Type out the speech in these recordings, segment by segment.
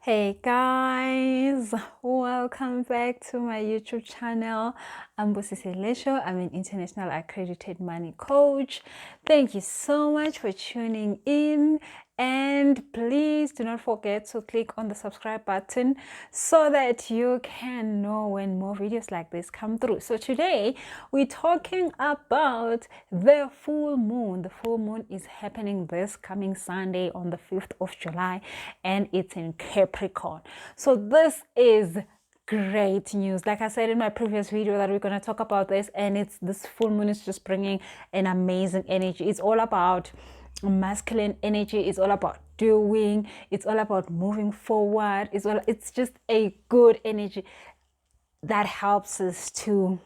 Hey guys, welcome back to my YouTube channel. I'm Busisi Lesho. I'm an international accredited money coach. Thank you so much for tuning in, and please do not forget to click on the subscribe button so that you can know when more videos like this come through. So today we're talking about the full moon. The full moon is happening this coming Sunday on the 5th of July, and it's in Capricorn. So this is great news. Like I said in my previous video that we're going to talk about this, and it's this full moon is just bringing an amazing energy. It's all about masculine energy. It's all about doing. It's all about moving forward. It's just a good energy that helps us to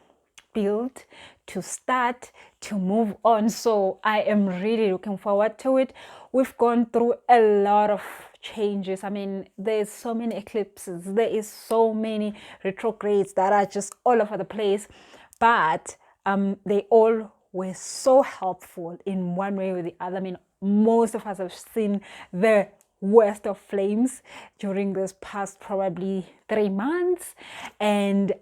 build, to start, to move on. So I am really looking forward to it. We've gone through a lot of changes. I mean, there's so many eclipses, there is so many retrogrades that are just all over the place, but they all were so helpful in one way or the other. I mean, most of us have seen the worst of flames during this past probably 3 months, and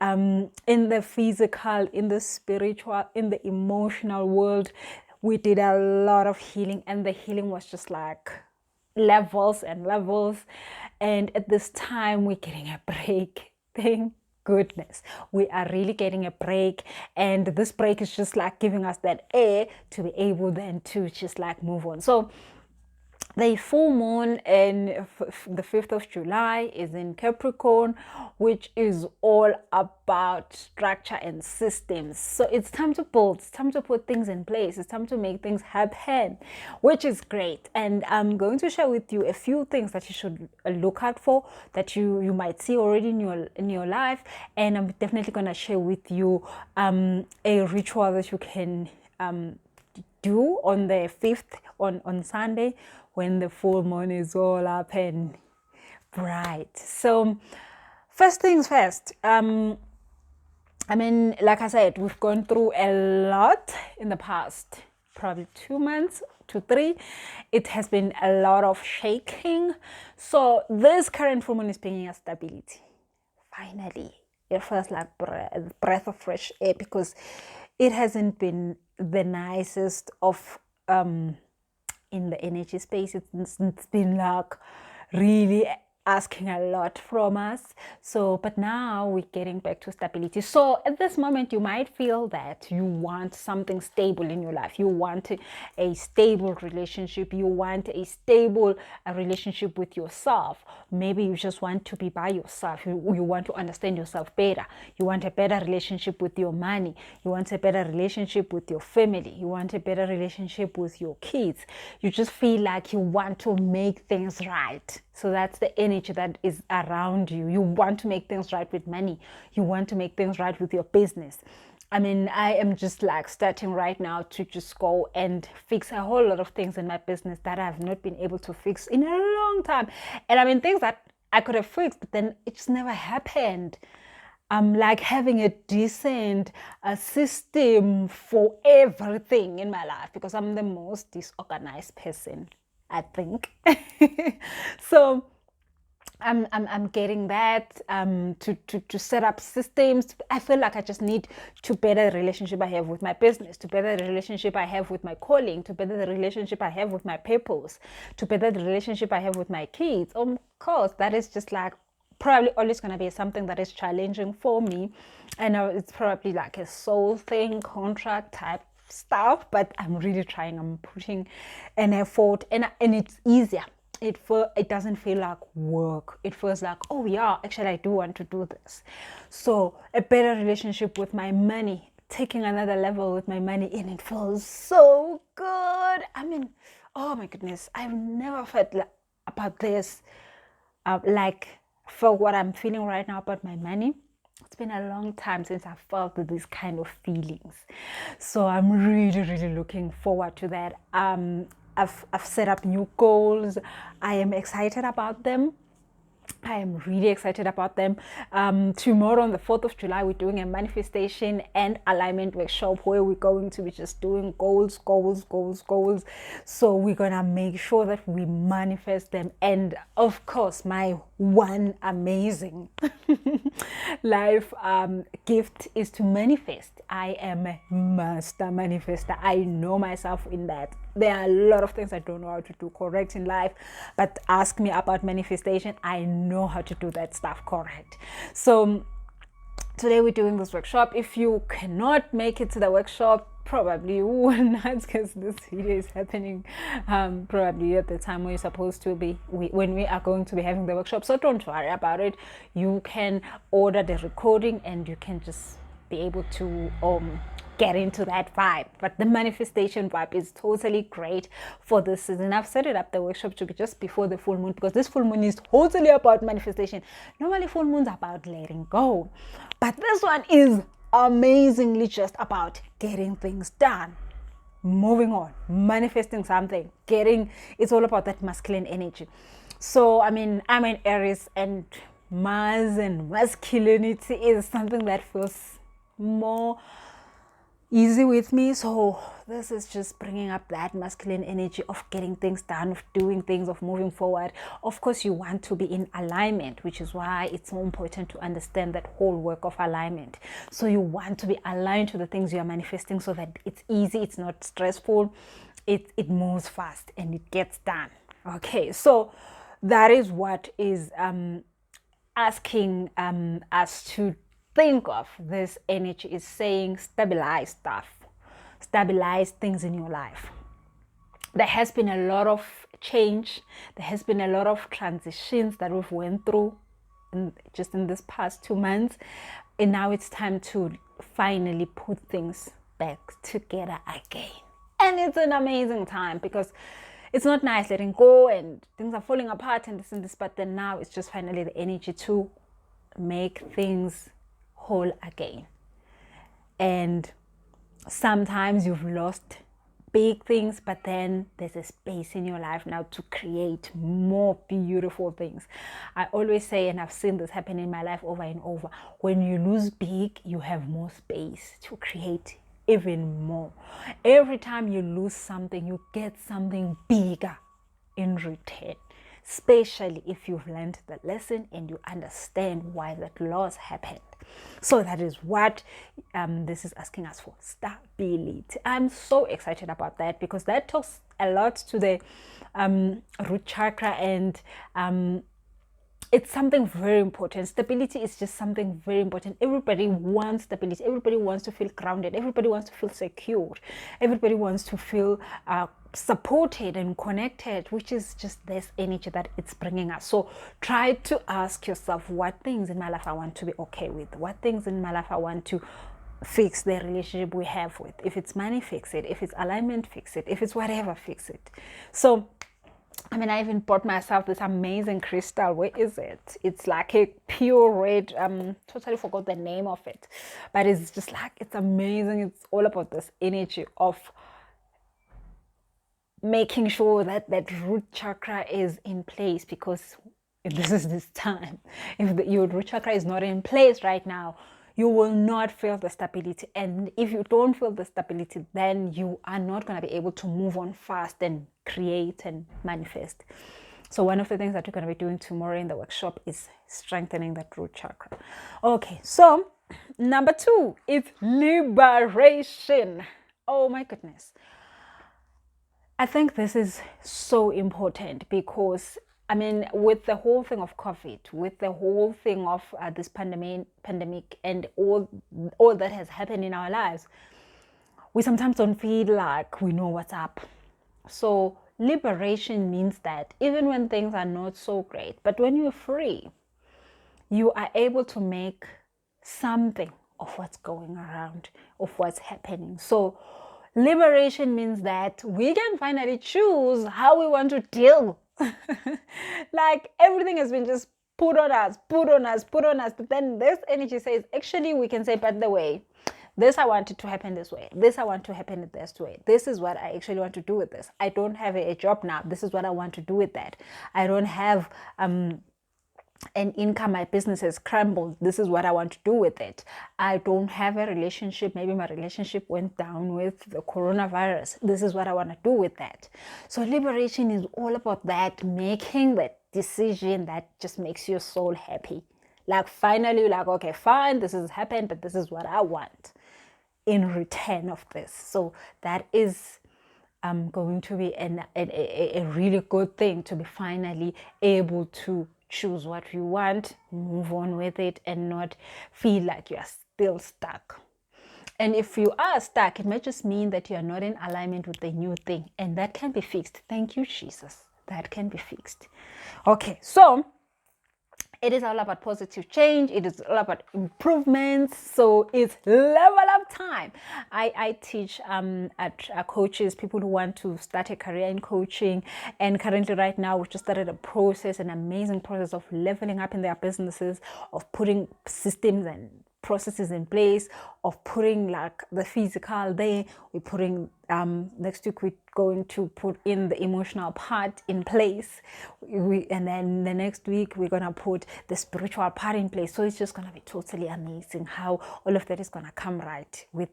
in the physical, in the spiritual, in the emotional world, we did a lot of healing, and the healing was just like levels and levels. And at this time we're getting a break. Thank goodness, we are really getting a break, and this break is just like giving us that air to be able then to just like move on. So the full moon in the 5th of July is in Capricorn, which is all about structure and systems. So it's time to build, it's time to put things in place, it's time to make things happen, which is great. And I'm going to share with you a few things that you should look out for, that you might see already in your life. And I'm definitely going to share with you a ritual that you can do on the 5th, on Sunday, when the full moon is all up and bright. So first things first, I mean, like I said, we've gone through a lot in the past probably 2 months to 3. It has been a lot of shaking. So this current full moon is bringing us stability. Finally, it feels like breath of fresh air, because it hasn't been the nicest of in the energy space. It's been like really asking a lot from us. So but now we're getting back to stability. So at this moment you might feel that you want something stable in your life. You want a stable relationship, you want a stable relationship with yourself. Maybe you just want to be by yourself. You want to understand yourself better. You want a better relationship with your money. You want a better relationship with your family. You want a better relationship with your kids. You just feel like you want to make things right. So that's the energy that is around you. You want to make things right with money. You want to make things right with your business. I mean, I am just like starting right now to just go and fix a whole lot of things in my business that I have not been able to fix in a long time. And I mean, things that I could have fixed, but then it just never happened. Like having a decent system for everything in my life, because I'm the most disorganized person, I think. So I'm getting that to set up systems. I feel like I just need to better the relationship I have with my business, to better the relationship I have with my calling, to better the relationship I have with my purpose, to better the relationship I have with my kids. Of course, that is just like probably always going to be something that is challenging for me. I know it's probably like a soul thing, contract type stuff, but I'm really trying. I'm putting an effort, and it's easier. It doesn't feel like work. It feels like, oh yeah, actually I do want to do this. So a better relationship with my money, taking another level with my money, and it feels so good. I mean, oh my goodness, I've never felt about this like for what I'm feeling right now about my money. It's been a long time since I felt these kind of feelings. So I'm really, really looking forward to that. I've set up new goals. I am excited about them. I am really excited about them. Tomorrow on the 4th of July, we're doing a manifestation and alignment workshop where we're going to be just doing goals, goals, goals, goals. So we're going to make sure that we manifest them. And of course, my one amazing life gift is to manifest. I am a master manifester. I know myself in that. There are a lot of things I don't know how to do correct in life, but ask me about manifestation. I know how to do that stuff correct. So today we're doing this workshop. If you cannot make it to the workshop, probably you will not, because this video is happening probably at the time where you're supposed to be, when we are going to be having the workshop. So don't worry about it. You can order the recording and you can just be able to get into that vibe. But the manifestation vibe is totally great for this season. I've set it up, the workshop, to be just before the full moon, because this full moon is totally about manifestation. Normally full moons are about letting go, but this one is amazingly just about getting things done, moving on, manifesting something, it's all about that masculine energy. So I mean, I'm an Aries, and Mars and masculinity is something that feels more easy with me. So this is just bringing up that masculine energy of getting things done, of doing things, of moving forward. Of course, you want to be in alignment, which is why it's so important to understand that whole work of alignment. So you want to be aligned to the things you are manifesting so that it's easy, it's not stressful, it moves fast and it gets done. Okay, so that is what is asking us to think of. This energy is saying stabilize stuff, stabilize things in your life. There has been a lot of change, there has been a lot of transitions that we've went through just in this past 2 months, and now it's time to finally put things back together again. And it's an amazing time, because it's not nice letting go and things are falling apart and this, but then now it's just finally the energy to make things whole again. And sometimes you've lost big things, but then there's a space in your life now to create more beautiful things. I always say, and I've seen this happen in my life over and over, when you lose big, you have more space to create even more. Every time you lose something, you get something bigger in return, especially if you've learned the lesson and you understand why that loss happened. So that is what this is asking us for, stability. I'm so excited about that, because that talks a lot to the root chakra, and it's something very important. Stability is just something very important. Everybody wants stability. Everybody wants to feel grounded. Everybody wants to feel secure. Everybody wants to feel supported and connected, which is just this energy that it's bringing us. So try to ask yourself, what things in my life I want to be okay with? What things in my life I want to fix the relationship we have with? If it's money, fix it. If it's alignment, fix it. If it's whatever, fix it. So I mean, I even bought myself this amazing crystal. Where is it? It's like a pure red. Totally forgot the name of it, but it's just like, it's amazing. It's all about this energy of making sure that that root chakra is in place, because this is this time. If your root chakra is not in place right now, you will not feel the stability. And if you don't feel the stability, then you are not going to be able to move on fast and create and manifest. So one of the things that we're going to be doing tomorrow in the workshop is strengthening that root chakra. Okay, so number 2 is liberation. Oh my goodness. I think this is so important, because I mean, with the whole thing of COVID, with the whole thing of this pandemic and all that has happened in our lives, we sometimes don't feel like we know what's up. So liberation means that even when things are not so great, but when you're free, you are able to make something of what's going around, of what's happening. So liberation means that we can finally choose how we want to deal. Like everything has been just put on us. But then this energy says, actually, we can say, by the way, this I want it to happen this way. This I want to happen this way. This is what I actually want to do with this. I don't have a job now. This is what I want to do with that. I don't have an income, my business has crumbled. This is what I want to do with it. I don't have a relationship. Maybe my relationship went down with the coronavirus. This is what I want to do with that. So liberation is all about that, making that decision that just makes your soul happy. Like finally, you're like, okay, fine, this has happened, but this is what I want in return of this. So that is going to be a really good thing, to be finally able to choose what you want, move on with it, and not feel like you are still stuck. And if you are stuck, it might just mean that you are not in alignment with the new thing, and that can be fixed. Thank you, Jesus. That can be fixed. Okay, so it is all about positive change. It is all about improvements. So it's level up time. I teach at coaches, people who want to start a career in coaching. And currently right now, we've just started a process, an amazing process of leveling up in their businesses, of putting systems and processes in place, of putting like the physical there. We're putting next week we're going to put in the emotional part in place, and then the next week we're gonna put the spiritual part in place. So it's just gonna be totally amazing how all of that is gonna come right with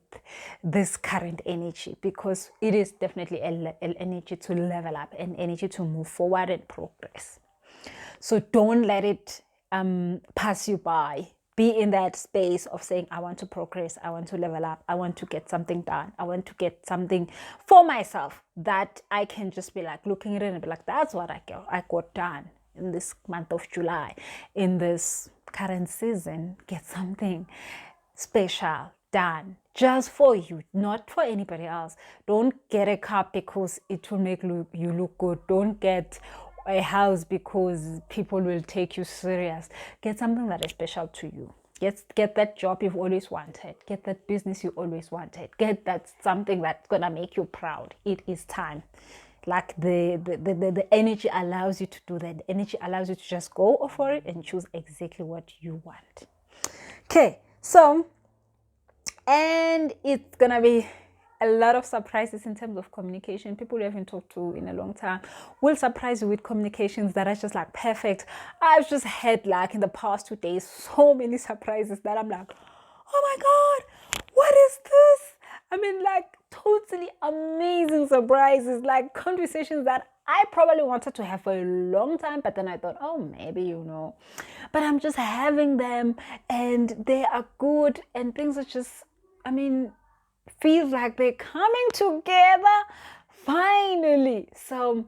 this current energy, because it is definitely an energy to level up, an energy to move forward and progress. So don't let it pass you by. Be in that space of saying, I want to progress, I want to level up, I want to get something done, I want to get something for myself that I can just be like looking at it and be like, that's what I got done in this month of July, in this current season. Get something special done just for you, not for anybody else. Don't get a car because it will make you look good. Don't get a house because people will take you serious. Get something that is special to you. Get that job you've always wanted. Get that business you always wanted. Get that something that's gonna make you proud. It is time. Like the energy allows you to do that. The energy allows you to just go for it and choose exactly what you want. Okay, so, and it's gonna be a lot of surprises in terms of communication. People you haven't talked to in a long time will surprise you with communications that are just like perfect. I've just had like in the past 2 days so many surprises that I'm like, oh my God, what is this? I mean, like totally amazing surprises, like conversations that I probably wanted to have for a long time, but then I thought, oh, maybe, but I'm just having them and they are good, and things are just, I mean, feels like they're coming together finally. So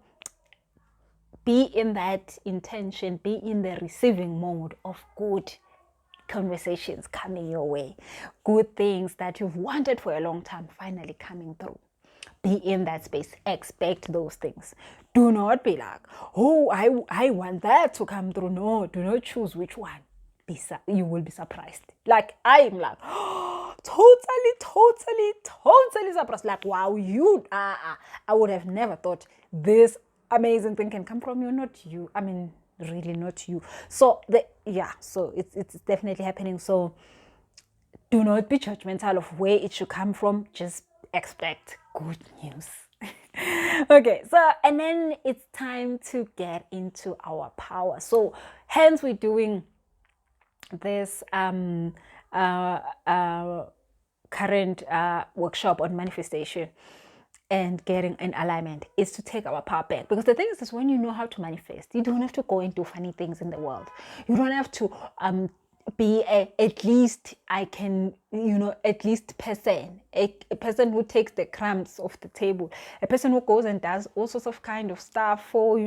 be in that intention, be in the receiving mode of good conversations coming your way, good things that you've wanted for a long time finally coming through. Be in that space. Expect those things. Do not be like, oh, I want that to come through. No, do not choose which one. You will be surprised. Like I am like, oh, totally surprised. Like, wow, I would have never thought this amazing thing can come from you, not you. I mean, really not you. So so it's definitely happening. So do not be judgmental of where it should come from. Just expect good news. Okay, so and then it's time to get into our power. So hence we're doing this current workshop on manifestation and getting in alignment, is to take our power back. Because the thing is when you know how to manifest, you don't have to go and do funny things in the world. You don't have to be at least person, a person who takes the crumbs off the table, a person who goes and does all sorts of kind of stuff for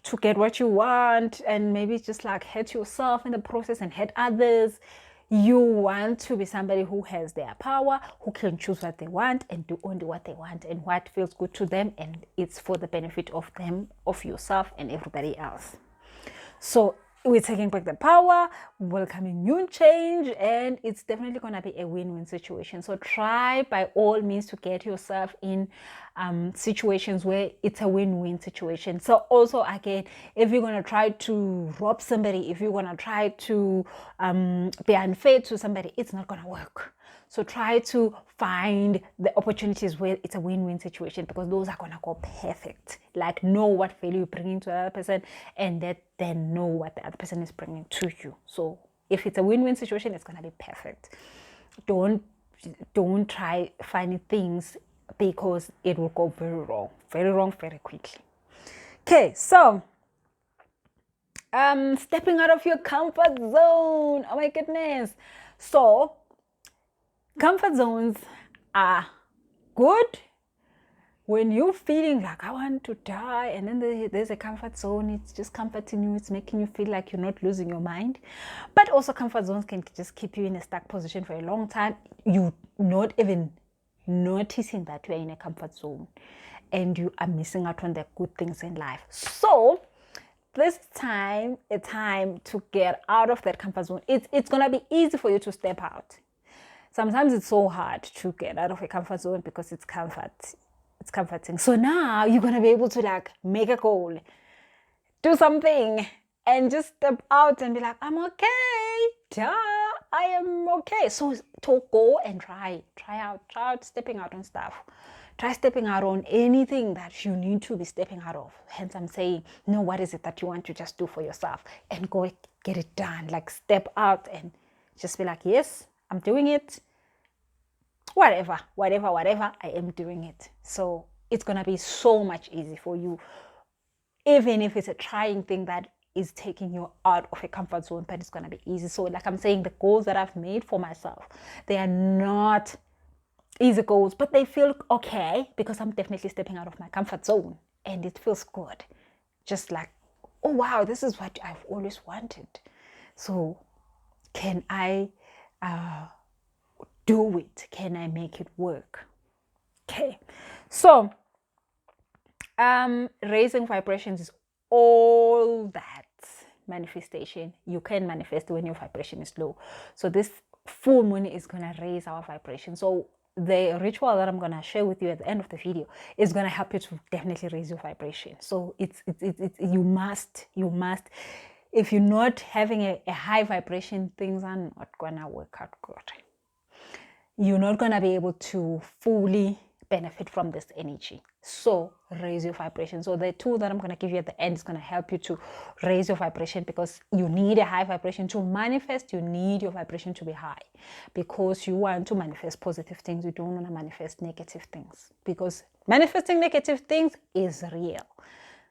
to get what you want, and maybe just like hurt yourself in the process and hurt others. You want to be somebody who has their power, who can choose what they want and do only what they want and what feels good to them, and it's for the benefit of them, of yourself and everybody else. So we're taking back the power, welcoming new change, and it's definitely going to be a win-win situation. So try by all means to get yourself in situations where it's a win-win situation. So also, again, if you're going to try to rob somebody, if you're going to try to be unfair to somebody, it's not going to work. So try to find the opportunities where it's a win-win situation, because those are gonna go perfect. Like, know what value you're bringing to the other person, and then know what the other person is bringing to you. So if it's a win-win situation, it's gonna be perfect. Don't try finding things, because it will go very wrong very quickly. Okay, so stepping out of your comfort zone. Oh my goodness. So comfort zones are good when you're feeling like, I want to die, and then there's a comfort zone. It's just comforting you. It's making you feel like you're not losing your mind. But also comfort zones can just keep you in a stuck position for a long time. You not even noticing that you're in a comfort zone, and you are missing out on the good things in life. So this time, a time to get out of that comfort zone. It's gonna be easy for you to step out. Sometimes it's so hard to get out of a comfort zone because it's comforting. So now you're gonna be able to like make a goal, do something, and just step out and be like, I'm okay. Duh, I am okay. So to go and try out stepping out on stuff. Try stepping out on anything that you need to be stepping out of. Hence, I'm saying, know what is it that you want to just do for yourself, and go get it done. Like, step out and just be like, yes, I'm doing it. Whatever, I am doing it. So it's going to be so much easier for you, even if it's a trying thing that is taking you out of a comfort zone, but it's going to be easy. So like I'm saying, the goals that I've made for myself, they are not easy goals, but they feel okay, because I'm definitely stepping out of my comfort zone, and it feels good. Just like, oh wow, this is what I've always wanted. So can I do it? Can I make it work? Okay, so raising vibrations is all that manifestation. You can manifest when your vibration is low. So this full moon is going to raise our vibration. So the ritual that I'm going to share with you at the end of the video is going to help you to definitely raise your vibration. So it's you must, if you're not having a high vibration, things are not going to work out good. You're not going to be able to fully benefit from this energy. So raise your vibration. So the tool that I'm going to give you at the end is going to help you to raise your vibration, because you need a high vibration to manifest. You need your vibration to be high, because you want to manifest positive things. You don't want to manifest negative things, because manifesting negative things is real.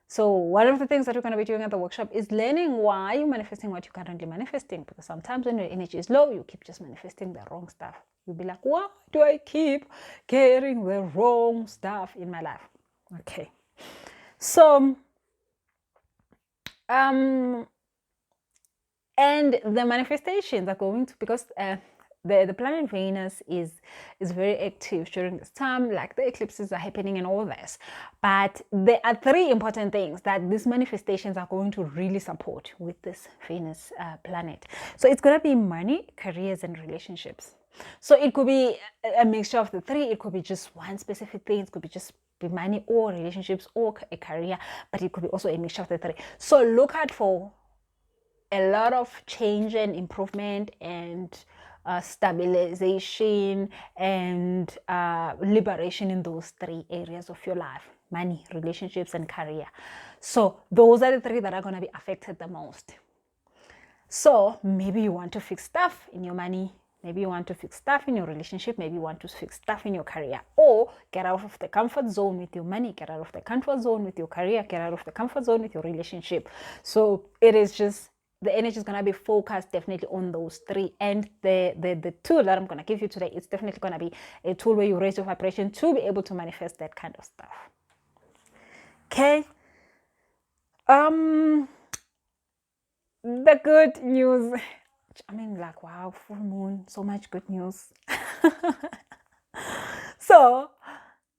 So one of the things that we're going to be doing at the workshop is learning why you're manifesting what you're currently manifesting. Because sometimes when your energy is low, you keep just manifesting the wrong stuff. You'll be like, why do I keep getting the wrong stuff in my life? Okay. So, and the manifestations are going to, because the planet Venus is very active during this time, like the eclipses are happening and all this. But there are three important things that these manifestations are going to really support with this Venus planet. So it's going to be money, careers, and relationships. So it could be a mixture of the three. It could be just one specific thing. It could be just be money or relationships or a career, but it could be also a mixture of the three. So look out for a lot of change and improvement and stabilization and liberation in those three areas of your life: money, relationships, and career. So those are the three that are going to be affected the most. So maybe you want to fix stuff in your money, maybe you want to fix stuff in your relationship, maybe you want to fix stuff in your career, or get out of the comfort zone with your money, get out of the comfort zone with your career, get out of the comfort zone with your relationship. So it is just, the energy is going to be focused definitely on those three. And the tool that I'm going to give you today is definitely going to be a tool where you raise your vibration to be able to manifest that kind of stuff. Okay. The good news, I mean, like, wow, full moon, so much good news. So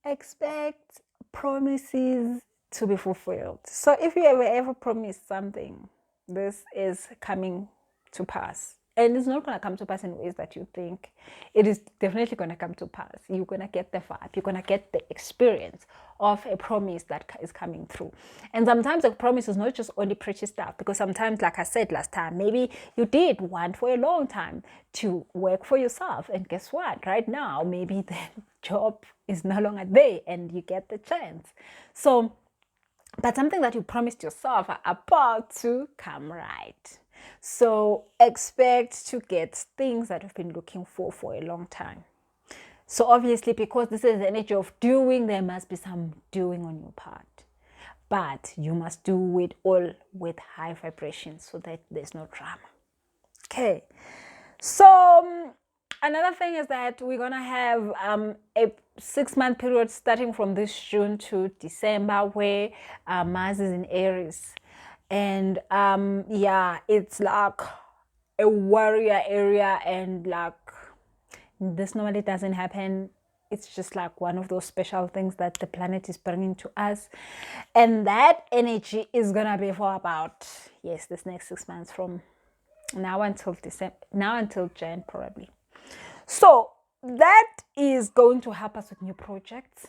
expect promises to be fulfilled. So if you ever promised something, this is coming to pass. And it's not going to come to pass in ways that you think. It is definitely going to come to pass. You're going to get the vibe. You're going to get the experience of a promise that is coming through. And sometimes a promise is not just only pretty stuff, because sometimes, like I said last time, maybe you did want for a long time to work for yourself. And guess what? Right now, maybe the job is no longer there and you get the chance. So, but something that you promised yourself are about to come right. So expect to get things that you've been looking for a long time. So obviously, because this is the energy of doing, there must be some doing on your part. But you must do it all with high vibration so that there's no drama. Okay. So another thing is that we're going to have a 6-month period starting from this June to December where Mars is in Aries. And yeah, it's like a warrior area, and like this normally doesn't happen. It's just like one of those special things that the planet is bringing to us. And that energy is going to be for about, yes, this next 6 months, from now until December, now until Jan probably. So that is going to help us with new projects.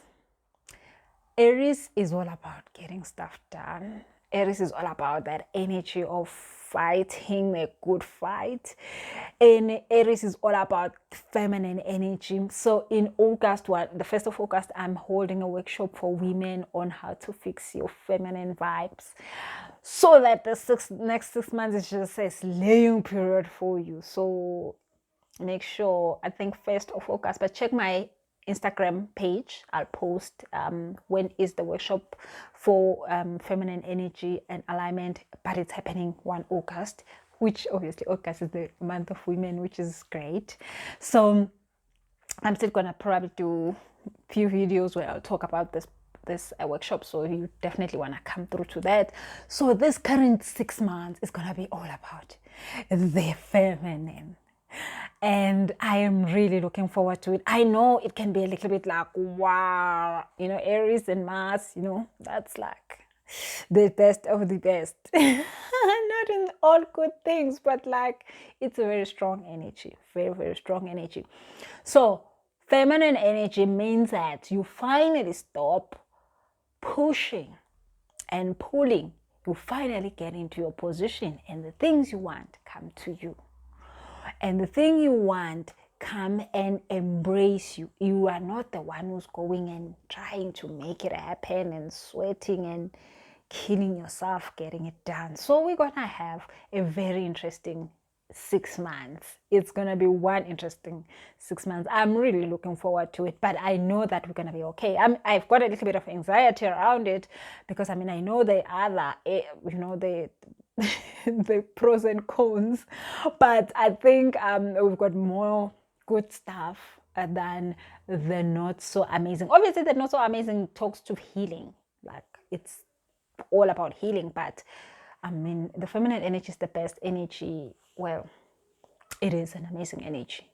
Aries is all about getting stuff done. Aries is all about that energy of fighting a good fight. And Aries is all about feminine energy. So in August, the 1st of August, I'm holding a workshop for women on how to fix your feminine vibes, so that the next 6 months is just a slaying period for you. So make sure, I think 1st of August, but check my Instagram page. I'll post when is the workshop for feminine energy and alignment, but it's happening 1 August, which obviously August is the month of women, which is great. So I'm still gonna probably do a few videos where I'll talk about this workshop, so you definitely want to come through to that. So this current 6 months is gonna be all about the feminine, and I am really looking forward to it. I know it can be a little bit like, wow, Aries and Mars, that's like the best of the best. Not in all good things, but like it's a very strong energy, very, very strong energy. So feminine energy means that you finally stop pushing and pulling. You finally get into your position, and the things you want come to you. And the thing you want come and embrace you. You are not the one who's going and trying to make it happen and sweating and killing yourself getting it done. So we're gonna have a very interesting 6 months. It's gonna be one interesting 6 months. I'm really looking forward to it, but I know that we're gonna be okay. I've got a little bit of anxiety around it, because I know the other, the pros and cons, but I think we've got more good stuff than the not so amazing. Obviously, the not so amazing talks to healing, like it's all about healing, but the feminine energy is the best energy. Well, it is an amazing energy.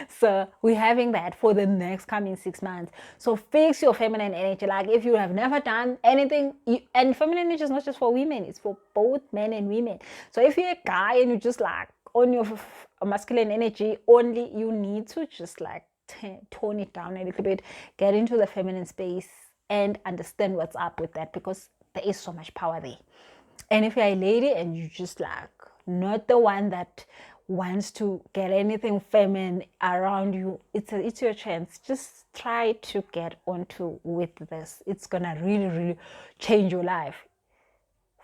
So we're having that for the next coming 6 months. So fix your feminine energy. Like if you have never done anything, and feminine energy is not just for women, it's for both men and women. So if you're a guy and you just like on your masculine energy only, you need to just like tone it down a little bit, get into the feminine space and understand what's up with that, because there is so much power there. And if you're a lady and you just like not the one that wants to get anything feminine around you, it's your chance. Just try to get onto with this. It's gonna really, really change your life.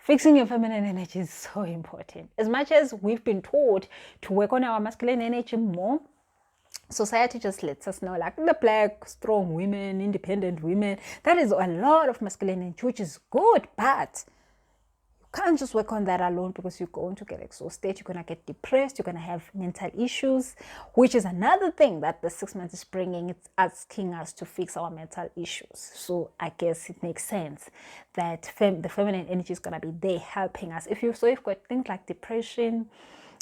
Fixing your feminine energy is so important. As much as we've been taught to work on our masculine energy more, society just lets us know, like the black, strong women, independent women, that is a lot of masculine energy, which is good, but can't just work on that alone, because you're going to get exhausted, you're going to get depressed, you're going to have mental issues, which is another thing that the 6 months is bringing. It's asking us to fix our mental issues. So I guess it makes sense that the feminine energy is going to be there helping us. If you've got things like depression,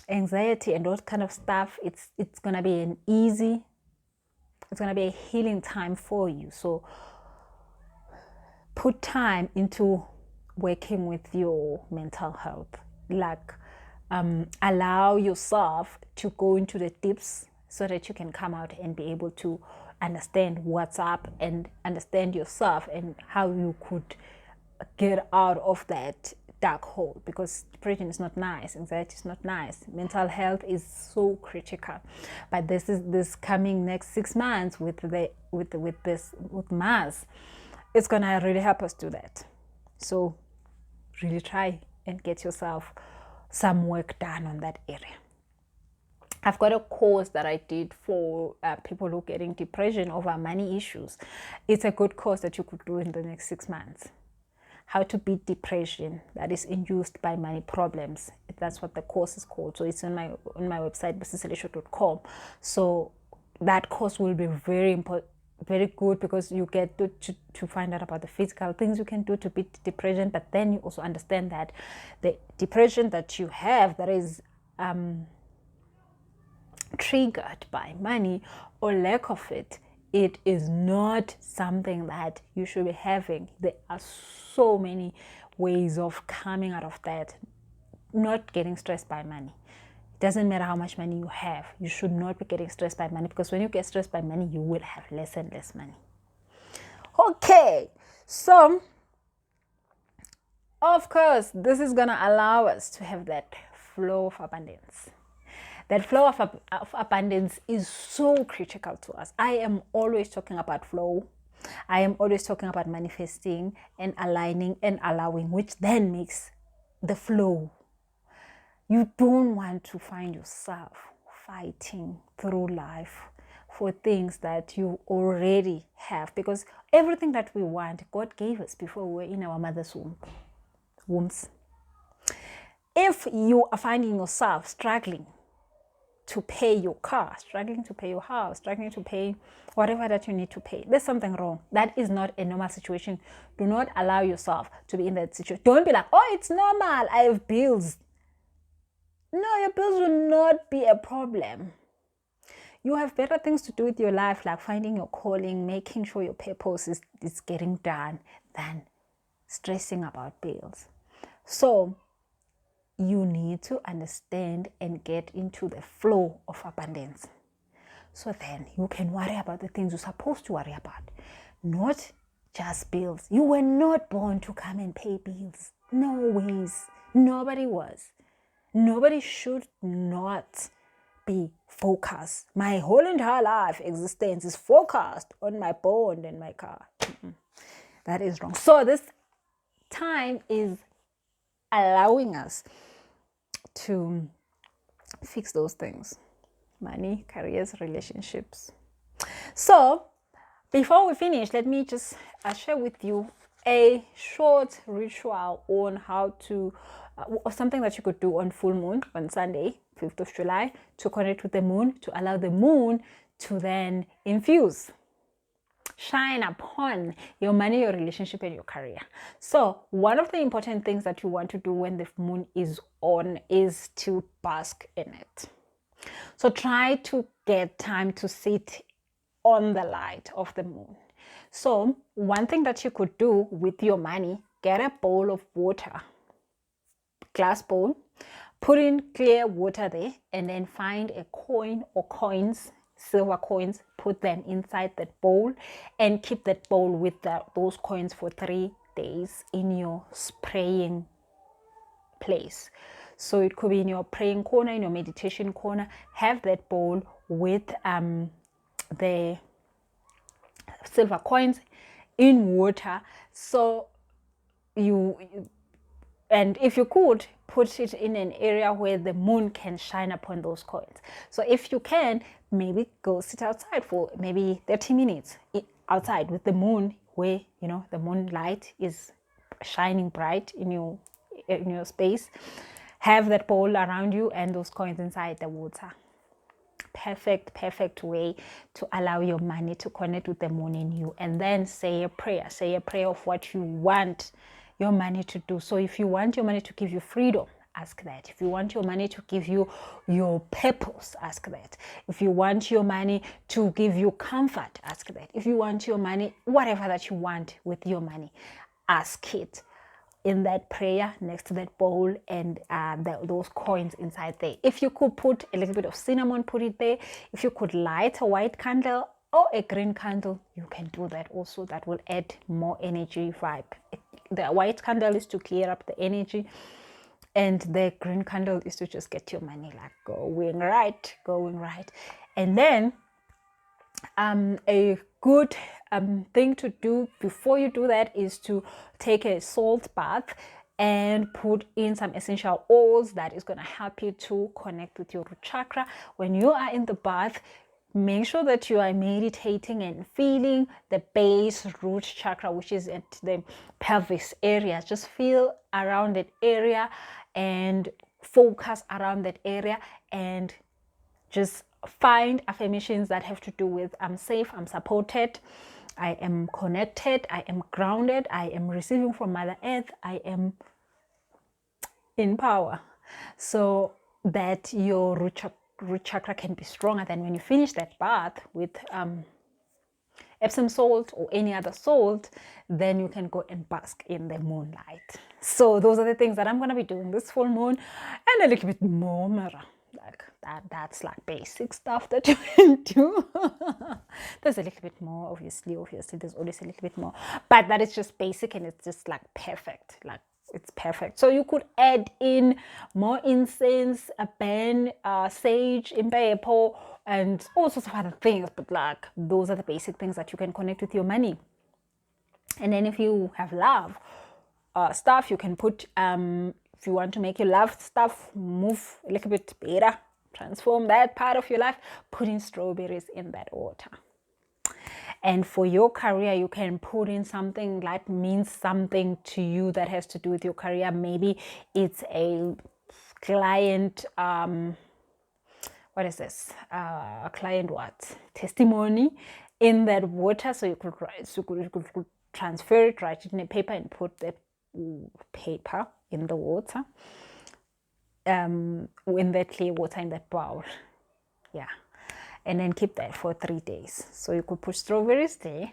anxiety, and all kind of stuff, it's going to be it's going to be a healing time for you. So put time into working with your mental health. Like allow yourself to go into the depths so that you can come out and be able to understand what's up and understand yourself and how you could get out of that dark hole, because depression is not nice, anxiety is not nice, mental health is so critical. But this coming next 6 months with Mars, it's gonna really help us do that. So really try and get yourself some work done on that area. I've got a course that I did for people who are getting depression over money issues. It's a good course that you could do in the next 6 months. How to beat depression that is induced by money problems. That's what the course is called. So it's on my website, businesseleshow.com. So that course will be very important, very good, because you get to find out about the physical things you can do to beat depression, but then you also understand that the depression that you have that is triggered by money or lack of it, it is not something that you should be having. There are so many ways of coming out of that. Not getting stressed by money. It doesn't matter how much money you have. You should not be getting stressed by money, because when you get stressed by money, you will have less and less money. Okay, so of course, this is going to allow us to have that flow of abundance. That flow of abundance is so critical to us. I am always talking about flow. I am always talking about manifesting and aligning and allowing, which then makes the flow. You don't want to find yourself fighting through life for things that you already have, because everything that we want, God gave us before we were in our mother's wombs. If you are finding yourself struggling to pay your car, struggling to pay your house, struggling to pay whatever that you need to pay, there's something wrong. That is not a normal situation. Do not allow yourself to be in that situation. Don't be like, oh, it's normal, I have bills. No, your bills will not be a problem. You have better things to do with your life, like finding your calling, making sure your purpose is getting done, than stressing about bills. So you need to understand and get into the flow of abundance. So then you can worry about the things you're supposed to worry about, not just bills. You were not born to come and pay bills. No ways. Nobody was. Nobody should not be focused. My whole entire life existence is focused on my bond and my car. That is wrong. So this time is allowing us to fix those things: money, careers, relationships. So before we finish, let me just share with you a short ritual on how to or something that you could do on full moon on Sunday, 5th of July, to connect with the moon, to allow the moon to then infuse, shine upon your money, your relationship, and your career. So one of the important things that you want to do when the moon is on is to bask in it. So try to get time to sit on the light of the moon. So one thing that you could do with your money, get a bowl of water, glass bowl, put in clear water there, and then find a coin or coins, silver coins, put them inside that bowl, and keep that bowl with those coins for 3 days in your spraying place. So it could be in your praying corner, in your meditation corner. Have that bowl with the silver coins in water. So and if you could, put it in an area where the moon can shine upon those coins. So if you can, maybe go sit outside for maybe 30 minutes outside with the moon, where the moonlight is shining bright in your space. Have that bowl around you and those coins inside the water. Perfect way to allow your money to connect with the moon in you. And then say a prayer of what you want your money to do. So if you want your money to give you freedom, ask that. If you want your money to give you your purpose, ask that. If you want your money to give you comfort, ask that. If you want your money, whatever that you want with your money, ask it. in that prayer next to that bowl, and those coins inside there. If you could put a little bit of cinnamon, put it there. If you could light a white candle or a green candle, you can do that also. That will add more energy vibe. The white candle is to clear up the energy, and the green candle is to just get your money like going right. And then a good thing to do before you do that is to take a salt bath and put in some essential oils that is going to help you to connect with your root chakra. When you are in the bath, make sure that you are meditating and feeling the base root chakra, which is at the pelvis area. Just feel around that area and focus around that area, and just find affirmations that have to do with I'm safe, I'm supported, I am connected, I am grounded, I am receiving from Mother Earth, I am in power, so that your root chakra can be stronger. Then when you finish that bath with Epsom salt or any other salt, then you can go and bask in the moonlight. So those are the things that I'm going to be doing this full moon, and a little bit more mirror. Like that's like basic stuff that you can do. There's a little bit more, obviously there's always a little bit more, but that is just basic, and it's just like perfect, like it's perfect. So you could add in more incense, a ban, sage, impepo, and all sorts of other things, but like those are the basic things that you can connect with your money. And then if you have love stuff, you can put if you want to make your love stuff move a little bit better, transform that part of your life, put in strawberries in that water. And for your career, you can put in something that means something to you that has to do with your career. Maybe it's a client, what is this? Client what? Testimony in that water. So you could transfer it, write it in a paper, and put the paper in the water, in that clear water, in that bowl. Yeah. And then keep that for 3 days. So you could put strawberries there,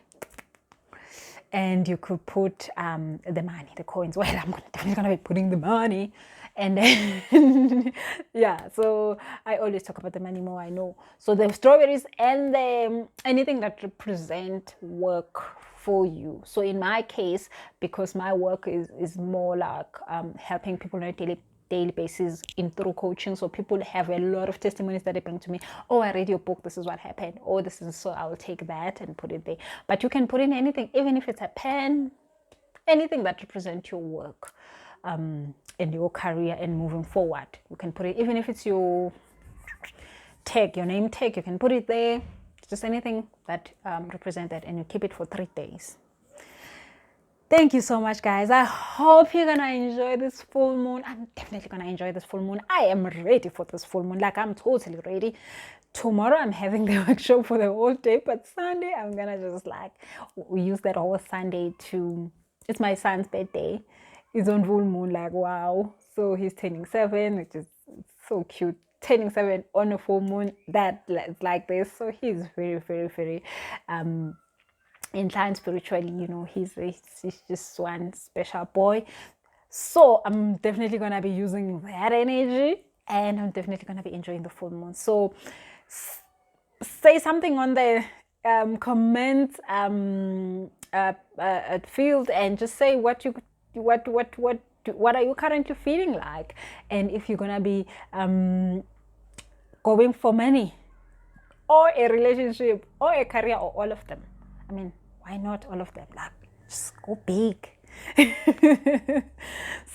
and you could put the money, the coins. Well, I'm definitely going to be putting the money. And then, yeah, so I always talk about the money more, I know. So the strawberries and the anything that represent work for you. So in my case, because my work is more like helping people on a daily basis through coaching, so people have a lot of testimonies that they bring to me. Oh, I read your book, this is what happened. Oh, this is, so I'll take that and put it there. But you can put in anything, even if it's a pen, anything that represents your work in your career and moving forward. You can put it, even if it's your tag, your name tag, you can put it there. Just anything that represents that, and you keep it for 3 days. Thank you so much, guys. I hope you're gonna enjoy this full moon. I'm definitely gonna enjoy this full moon. I am ready for this full moon. Like, I'm totally ready. Tomorrow I'm having the workshop for the whole day, but Sunday I'm gonna just like use that whole Sunday to, it's my son's birthday. He's on full moon, like wow. So he's turning 7, which is so cute. Turning 7 on a full moon that's like this. So he's very, very, very inclined spiritually, you know. He's just one special boy. So I'm definitely gonna be using that energy, and I'm definitely gonna be enjoying the full moon. So say something on the comment field, and just say what are you currently feeling like, and if you're gonna be going for money, or a relationship, or a career, or all of them. I mean, why not all of them? Like, just go big.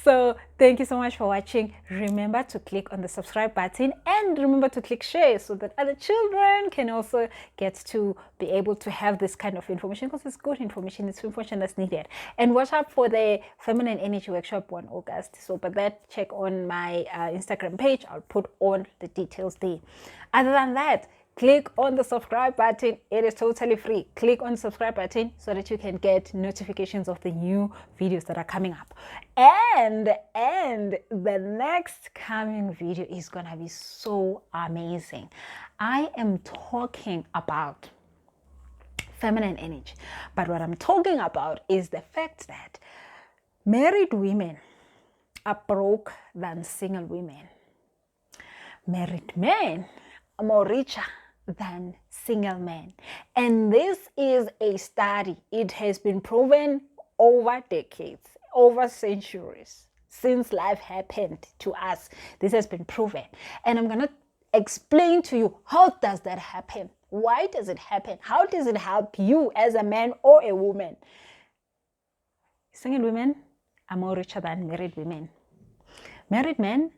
So thank you so much for watching. Remember to click on the subscribe button, and remember to click share so that other children can also get to be able to have this kind of information, because it's good information, it's information that's needed. And watch out for the Feminine Energy Workshop on August. So but that, check on my Instagram page. I'll put all the details there. Other than that, click on the subscribe button. It is totally free. Click on the subscribe button so that you can get notifications of the new videos that are coming up. And the next coming video is gonna be so amazing. I am talking about feminine energy, but what I'm talking about is the fact that Married women are broke than single women. Married men are more richer than single men. And this is a study. It has been proven over decades, over centuries, since life happened to us. This has been proven. And I'm going to explain to you, how does that happen? Why does it happen? How does it help you as a man or a woman? Single women are more richer than married women. Married men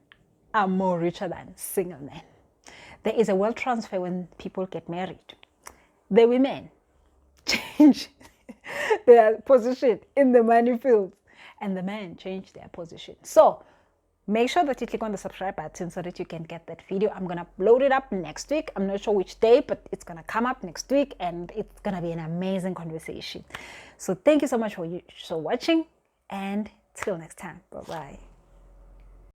are more richer than single men. There is a wealth transfer when people get married. The women change their position in the money field, and the men change their position. So make sure that you click on the subscribe button so that you can get that video. I'm going to upload it up next week. I'm not sure which day, but it's going to come up next week, and it's going to be an amazing conversation. So thank you so much for watching, and till next time. Bye-bye.